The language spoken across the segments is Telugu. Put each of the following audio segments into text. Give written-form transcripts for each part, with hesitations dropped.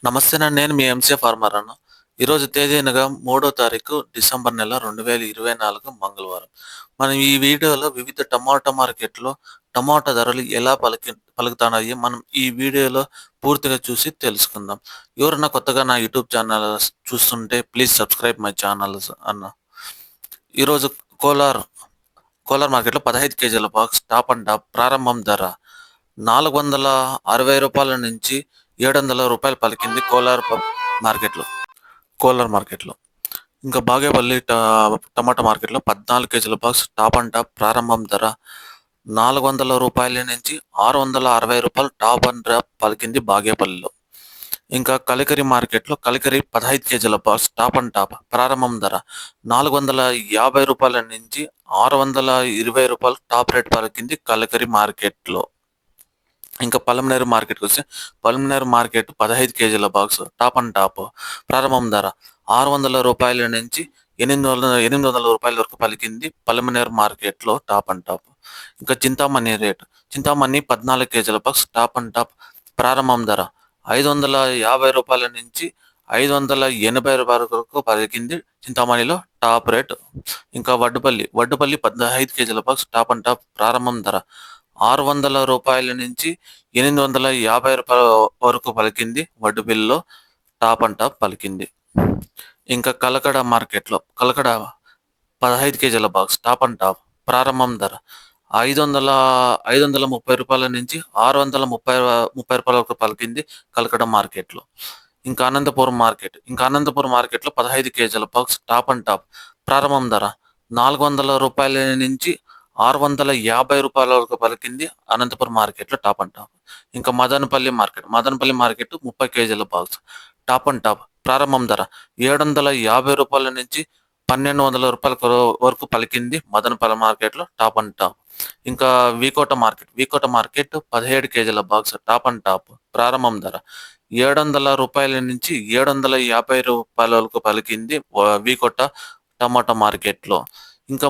నమస్తేనండి. నేను మీ ఎంసీఏ ఫార్మర్ అన్న. ఈరోజు తేదీనగా 3వ తారీఖు డిసెంబర్ నెల 2024 మంగళవారం. మనం ఈ వీడియోలో వివిధ టమాటా మార్కెట్‌లో టమాటా ధరలు ఎలా పలుకుతున్నాయి మనం ఈ వీడియోలో పూర్తిగా చూసి తెలుసుకుందాం. ఎవరైనా కొత్తగా నా యూట్యూబ్ ఛానల్ చూస్తుంటే ప్లీజ్ సబ్స్క్రైబ్ మై ఛానల్స్ అన్న. ఈరోజు కోలార్ కోలార్ మార్కెట్‌లో 15 కేజీల బాక్స్ టాప్ అండ్ టాప్ ప్రారంభం ధర రూ. 460 నుంచి రూ. 700 పలికింది మార్కెట్‌లో. కోలార్ మార్కెట్‌లో. ఇంకా బాగేపల్లి టమాటా మార్కెట్‌లో 14 కేజీల బాక్స్ టాప్ అండ్ టాప్ ప్రారంభం ధర రూ. 400 నుంచి రూ. 660 టాప్ అండ్ టాప్ పలికింది బాగేపల్లిలో. ఇంకా కలికిరి మార్కెట్‌లో కలికిరి 15 కేజీల బాక్స్ టాప్ అండ్ టాప్ ప్రారంభం ధర రూ. 450 నుంచి రూ. 620 టాప్ రేట్ పలికింది కలికిరి మార్కెట్‌లో. ఇంకా పలమనేరు మార్కెట్‌కొస్తే పలమనేరు మార్కెట్ 15 కేజీల బాక్స్ టాప్ అండ్ టాప్ ప్రారంభం ధర రూ. 600 నుంచి రూ. 800 వరకు పలికింది పలమనేరు మార్కెట్‌లో టాప్ అండ్ టాప్. ఇంకా చింతామణి 14 కేజీల బాక్స్ టాప్ అండ్ టాప్ ప్రారంభం ధర రూ. 550 నుంచి రూ. 580 వరకు పలికింది చింతామణిలో టాప్ రేట్. ఇంకా వడ్డుపల్లి 15 కేజీల బాక్స్ టాప్ అండ్ టాప్ ప్రారంభం ధర రూ. 600 నుంచి రూ. 850 వరకు పలికింది వడ్డుపల్లిలో టాప్ అండ్ టాప్ పలికింది. ఇంకా కలకడ మార్కెట్‌లో కలకడ 15 కేజీల బాక్స్ టాప్ అండ్ టాప్ ప్రారంభం ధర రూ. 530 నుంచి రూ. 630 వరకు పలికింది కలకడ మార్కెట్‌లో. ఇంకా అనంతపురం మార్కెట్‌లో 15 కేజీల బాక్స్ టాప్ అండ్ టాప్ ప్రారంభం ధర రూ. 400 నుంచి రూ. 650 వరకు పలికింది అనంతపురం మార్కెట్‌లో టాప్ అండ్ టాప్. ఇంకా మదనపల్లి మార్కెట్ 30 కేజీల బాక్స్ టాప్ అండ్ టాప్ ప్రారంభం ధర రూ. 750 నుంచి రూ. 1200 వరకు పలికింది మదనపల్లి మార్కెట్‌లో టాప్ అండ్ టాప్. ఇంకా వీకోట మార్కెట్ 17 కేజీల బాక్స్ టాప్ అండ్ టాప్ ప్రారంభం ధర రూ. 700 నుంచి రూ. 750 వరకు పలికింది వీకోట టమాటా మార్కెట్‌లో. ఇంకా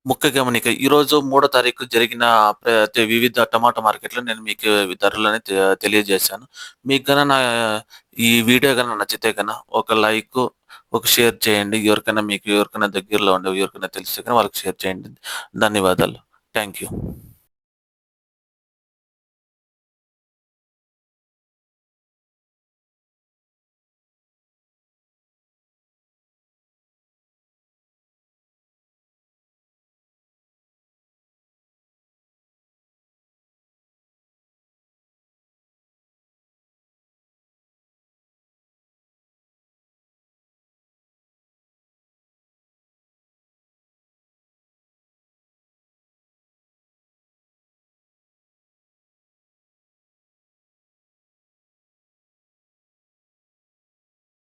ముఖ్య గమనిక ఈరోజు 3వ తారీఖు జరిగిన వివిధ టమాటా మార్కెట్‌లో నేను మీకు ధరలని తెలియజేశాను. మీకు గన నా ఈ వీడియో గన నచ్చితే గన ఒక లైక్, ఒక షేర్ చేయండి. ఎవరికైనా దగ్గరలో ఉండే ఎవరికైనా తెలిస్తే గన వాళ్ళకి షేర్ చేయండి. ధన్యవాదాలు. Thank you.